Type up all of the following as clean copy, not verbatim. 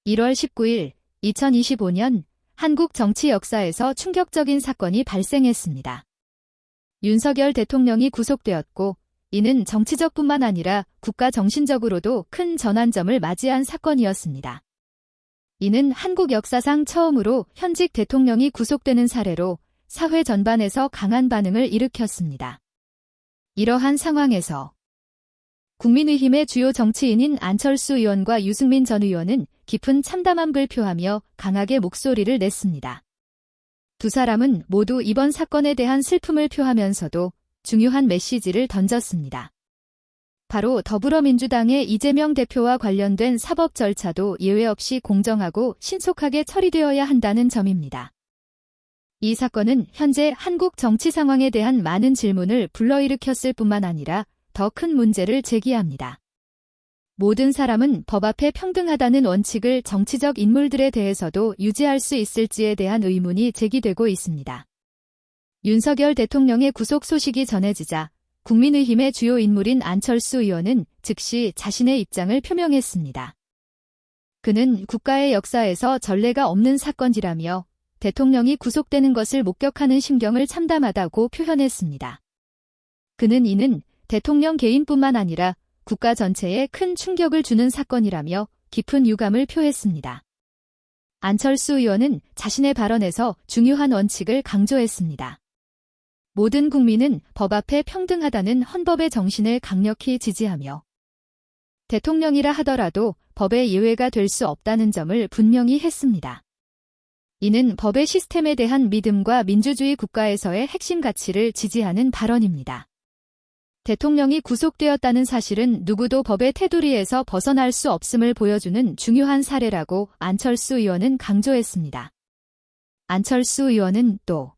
1월 19일 2025년 한국 정치 역사에서 충격적인 사건이 발생했습니다. 윤석열 대통령이 구속되었고 이는 정치적뿐만 아니라 국가 정신적으로도 큰 전환점을 맞이한 사건이었습니다. 이는 한국 역사상 처음으로 현직 대통령이 구속되는 사례로 사회 전반에서 강한 반응을 일으켰습니다. 이러한 상황에서 국민의힘의 주요 정치인인 안철수 의원과 유승민 전 의원은 깊은 참담함을 표하며 강하게 목소리를 냈습니다. 두 사람은 모두 이번 사건에 대한 슬픔을 표하면서도 중요한 메시지를 던졌습니다. 바로 더불어민주당의 이재명 대표와 관련된 사법 절차도 예외 없이 공정하고 신속하게 처리되어야 한다는 점입니다. 이 사건은 현재 한국 정치 상황에 대한 많은 질문을 불러일으켰을 뿐만 아니라 더 큰 문제를 제기합니다. 모든 사람은 법 앞에 평등하다는 원칙을 정치적 인물들에 대해서도 유지할 수 있을지에 대한 의문이 제기되고 있습니다. 윤석열 대통령의 구속 소식이 전해지자 국민의힘의 주요 인물인 안철수 의원은 즉시 자신의 입장을 표명했습니다. 그는 국가의 역사에서 전례가 없는 사건이라며 대통령이 구속되는 것을 목격하는 심경을 참담하다고 표현했습니다. 그는 이는 대통령 개인뿐만 아니라 국가 전체에 큰 충격을 주는 사건이라며 깊은 유감을 표했습니다. 안철수 의원은 자신의 발언에서 중요한 원칙을 강조했습니다. 모든 국민은 법 앞에 평등하다는 헌법의 정신을 강력히 지지하며 대통령이라 하더라도 법의 예외가 될 수 없다는 점을 분명히 했습니다. 이는 법의 시스템에 대한 믿음과 민주주의 국가에서의 핵심 가치를 지지하는 발언입니다. 대통령이 구속되었다는 사실은 누구도 법의 테두리에서 벗어날 수 없음을 보여주는 중요한 사례라고 안철수 의원은 강조했습니다. 안철수 의원은 또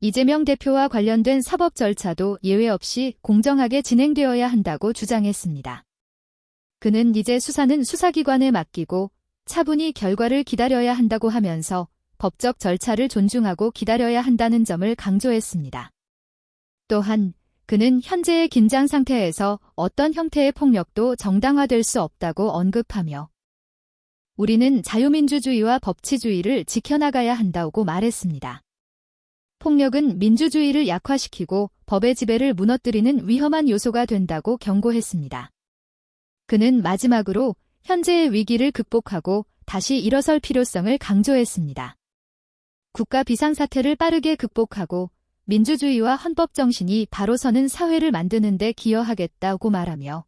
이재명 대표와 관련된 사법 절차도 예외 없이 공정하게 진행되어야 한다고 주장했습니다. 그는 이제 수사는 수사기관에 맡기고 차분히 결과를 기다려야 한다고 하면서 법적 절차를 존중하고 기다려야 한다는 점을 강조했습니다. 또한 그는 현재의 긴장 상태에서 어떤 형태의 폭력도 정당화될 수 없다고 언급하며 우리는 자유민주주의와 법치주의를 지켜나가야 한다고 말했습니다. 폭력은 민주주의를 약화시키고 법의 지배를 무너뜨리는 위험한 요소가 된다고 경고했습니다. 그는 마지막으로 현재의 위기를 극복하고 다시 일어설 필요성을 강조했습니다. 국가 비상사태를 빠르게 극복하고 민주주의와 헌법 정신이 바로 서는 사회를 만드는 데 기여하겠다고 말하며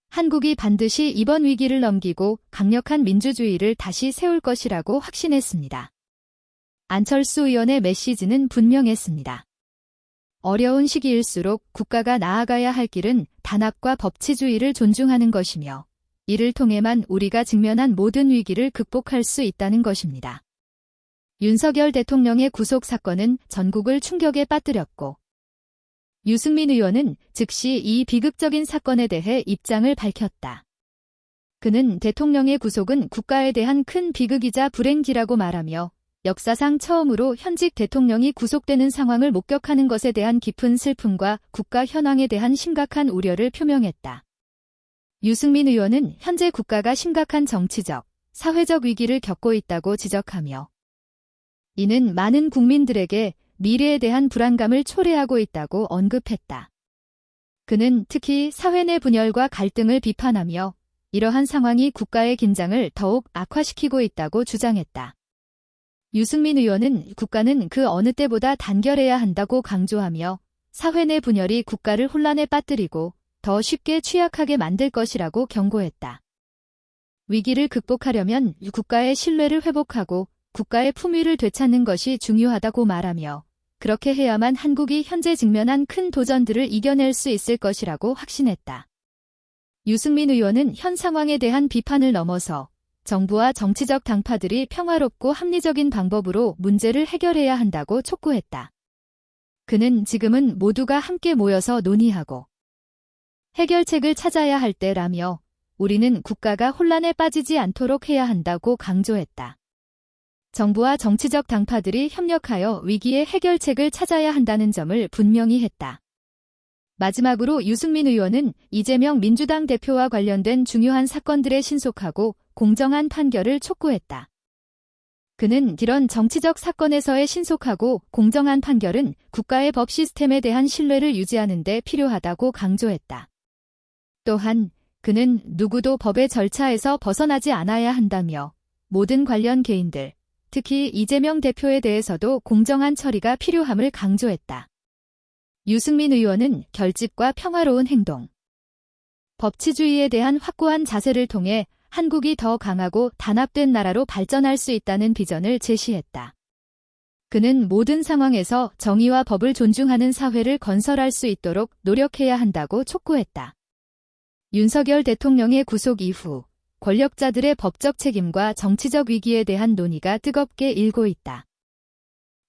한국이 반드시 이번 위기를 넘기고 강력한 민주주의를 다시 세울 것이라고 확신했습니다. 안철수 의원의 메시지는 분명했습니다. 어려운 시기일수록 국가가 나아가야 할 길은 단합과 법치주의를 존중하는 것이며 이를 통해만 우리가 직면한 모든 위기를 극복할 수 있다는 것입니다. 윤석열 대통령의 구속 사건은 전국을 충격에 빠뜨렸고 유승민 의원은 즉시 이 비극적인 사건에 대해 입장을 밝혔다. 그는 대통령의 구속은 국가에 대한 큰 비극이자 불행기라고 말하며 역사상 처음으로 현직 대통령이 구속되는 상황을 목격하는 것에 대한 깊은 슬픔과 국가 현황에 대한 심각한 우려를 표명했다. 유승민 의원은 현재 국가가 심각한 정치적, 사회적 위기를 겪고 있다고 지적하며 이는 많은 국민들에게 미래에 대한 불안감을 초래하고 있다고 언급했다. 그는 특히 사회 내 분열과 갈등을 비판하며 이러한 상황이 국가의 긴장을 더욱 악화시키고 있다고 주장했다. 유승민 의원은 국가는 그 어느 때보다 단결해야 한다고 강조하며 사회 내 분열이 국가를 혼란에 빠뜨리고 더 쉽게 취약하게 만들 것이라고 경고했다. 위기를 극복하려면 국가의 신뢰를 회복하고 국가의 품위를 되찾는 것이 중요하다고 말하며 그렇게 해야만 한국이 현재 직면한 큰 도전들을 이겨낼 수 있을 것이라고 확신했다. 유승민 의원은 현 상황에 대한 비판을 넘어서 정부와 정치적 당파들이 평화롭고 합리적인 방법으로 문제를 해결해야 한다고 촉구했다. 그는 지금은 모두가 함께 모여서 논의하고 해결책을 찾아야 할 때라며 우리는 국가가 혼란에 빠지지 않도록 해야 한다고 강조했다. 정부와 정치적 당파들이 협력하여 위기의 해결책을 찾아야 한다는 점을 분명히 했다. 마지막으로 유승민 의원은 이재명 민주당 대표와 관련된 중요한 사건들의 신속하고 공정한 판결을 촉구했다. 그는 이런 정치적 사건에서의 신속하고 공정한 판결은 국가의 법 시스템에 대한 신뢰를 유지하는 데 필요하다고 강조했다. 또한 그는 누구도 법의 절차에서 벗어나지 않아야 한다며 모든 관련 개인들, 특히 이재명 대표에 대해서도 공정한 처리가 필요함을 강조했다. 유승민 의원은 결집과 평화로운 행동, 법치주의에 대한 확고한 자세를 통해 한국이 더 강하고 단합된 나라로 발전할 수 있다는 비전을 제시했다. 그는 모든 상황에서 정의와 법을 존중하는 사회를 건설할 수 있도록 노력해야 한다고 촉구했다. 윤석열 대통령의 구속 이후 권력자들의 법적 책임과 정치적 위기에 대한 논의가 뜨겁게 일고 있다.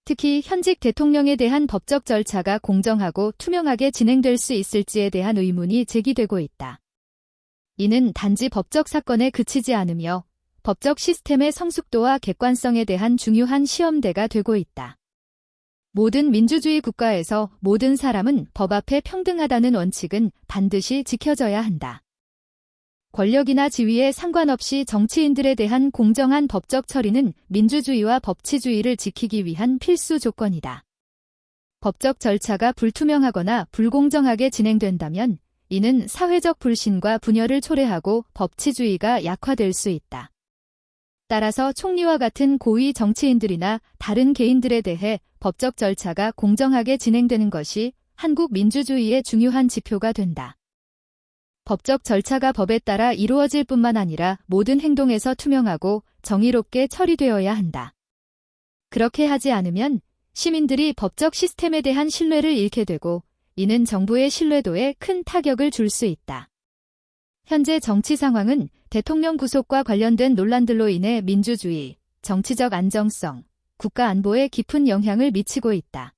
특히 현직 대통령에 대한 법적 절차가 공정하고 투명하게 진행될 수 있을지에 대한 의문이 제기되고 있다. 이는 단지 법적 사건에 그치지 않으며 법적 시스템의 성숙도와 객관성에 대한 중요한 시험대가 되고 있다. 모든 민주주의 국가에서 모든 사람은 법 앞에 평등하다는 원칙은 반드시 지켜져야 한다. 권력이나 지위에 상관없이 정치인들에 대한 공정한 법적 처리는 민주주의와 법치주의를 지키기 위한 필수 조건이다. 법적 절차가 불투명하거나 불공정하게 진행된다면 이는 사회적 불신과 분열을 초래하고 법치주의가 약화될 수 있다. 따라서 총리와 같은 고위 정치인들이나 다른 개인들에 대해 법적 절차가 공정하게 진행되는 것이 한국 민주주의의 중요한 지표가 된다. 법적 절차가 법에 따라 이루어질 뿐만 아니라 모든 행동에서 투명하고 정의롭게 처리되어야 한다. 그렇게 하지 않으면 시민들이 법적 시스템에 대한 신뢰를 잃게 되고 이는 정부의 신뢰도에 큰 타격을 줄 수 있다. 현재 정치 상황은 대통령 구속과 관련된 논란들로 인해 민주주의, 정치적 안정성, 국가 안보에 깊은 영향을 미치고 있다.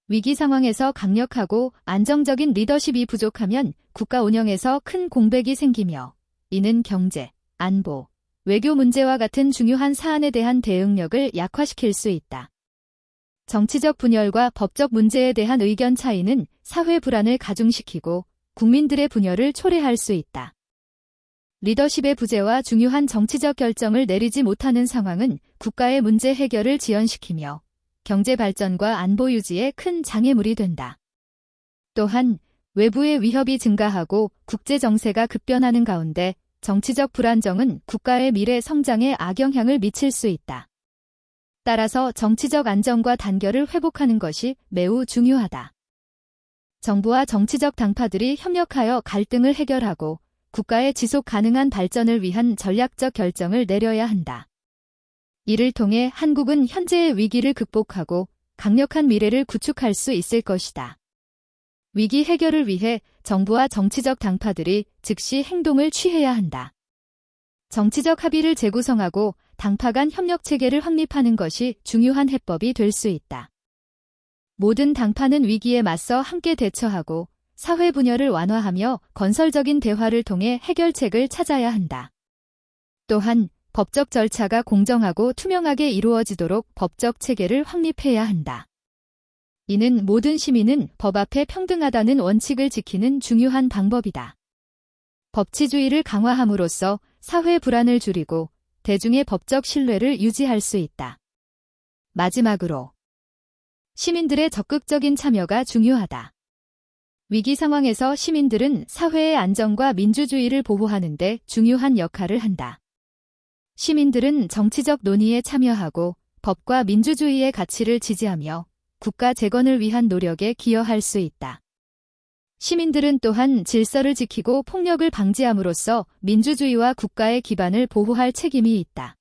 위기 상황에서 강력하고 안정적인 리더십이 부족하면 국가 운영에서 큰 공백이 생기며 이는 경제, 안보, 외교 문제와 같은 중요한 사안에 대한 대응력을 약화시킬 수 있다. 정치적 분열과 법적 문제에 대한 의견 차이는 사회 불안을 가중시키고 국민들의 분열을 초래할 수 있다. 리더십의 부재와 중요한 정치적 결정을 내리지 못하는 상황은 국가의 문제 해결을 지연시키며 경제 발전과 안보 유지에 큰 장애물이 된다. 또한 외부의 위협이 증가하고 국제 정세가 급변하는 가운데 정치적 불안정은 국가의 미래 성장에 악영향을 미칠 수 있다. 따라서 정치적 안정과 단결을 회복하는 것이 매우 중요하다. 정부와 정치적 당파들이 협력하여 갈등을 해결하고 국가의 지속 가능한 발전을 위한 전략적 결정을 내려야 한다. 이를 통해 한국은 현재의 위기를 극복하고 강력한 미래를 구축할 수 있을 것이다. 위기 해결을 위해 정부와 정치적 당파들이 즉시 행동을 취해야 한다. 정치적 합의를 재구성하고 당파 간 협력 체계를 확립하는 것이 중요한 해법이 될 수 있다. 모든 당파는 위기에 맞서 함께 대처하고 사회 분열을 완화하며 건설적인 대화를 통해 해결책을 찾아야 한다. 또한 법적 절차가 공정하고 투명하게 이루어지도록 법적 체계를 확립해야 한다. 이는 모든 시민은 법 앞에 평등하다는 원칙을 지키는 중요한 방법이다. 법치주의를 강화함으로써 사회 불안을 줄이고 대중의 법적 신뢰를 유지할 수 있다. 마지막으로 시민들의 적극적인 참여가 중요하다. 위기 상황에서 시민들은 사회의 안정과 민주주의를 보호하는 데 중요한 역할을 한다. 시민들은 정치적 논의에 참여하고 법과 민주주의의 가치를 지지하며 국가 재건을 위한 노력에 기여할 수 있다. 시민들은 또한 질서를 지키고 폭력을 방지함으로써 민주주의와 국가의 기반을 보호할 책임이 있다.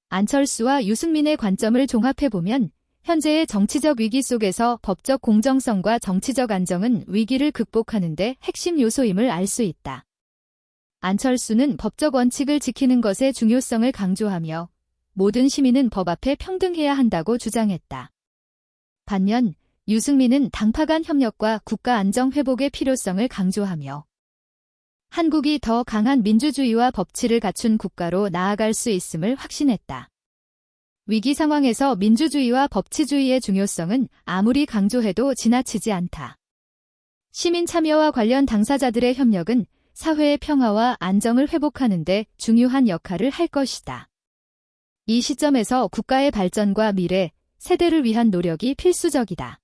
안철수와 유승민의 관점을 종합해보면 현재의 정치적 위기 속에서 법적 공정성과 정치적 안정은 위기를 극복하는 데 핵심 요소임을 알 수 있다. 안철수는 법적 원칙을 지키는 것의 중요성을 강조하며 모든 시민은 법 앞에 평등해야 한다고 주장했다. 반면 유승민은 당파 간 협력과 국가 안정 회복의 필요성을 강조하며 한국이 더 강한 민주주의와 법치를 갖춘 국가로 나아갈 수 있음을 확신했다. 위기 상황에서 민주주의와 법치주의의 중요성은 아무리 강조해도 지나치지 않다. 시민 참여와 관련 당사자들의 협력은 사회의 평화와 안정을 회복하는 데 중요한 역할을 할 것이다. 이 시점에서 국가의 발전과 미래, 세대를 위한 노력이 필수적이다.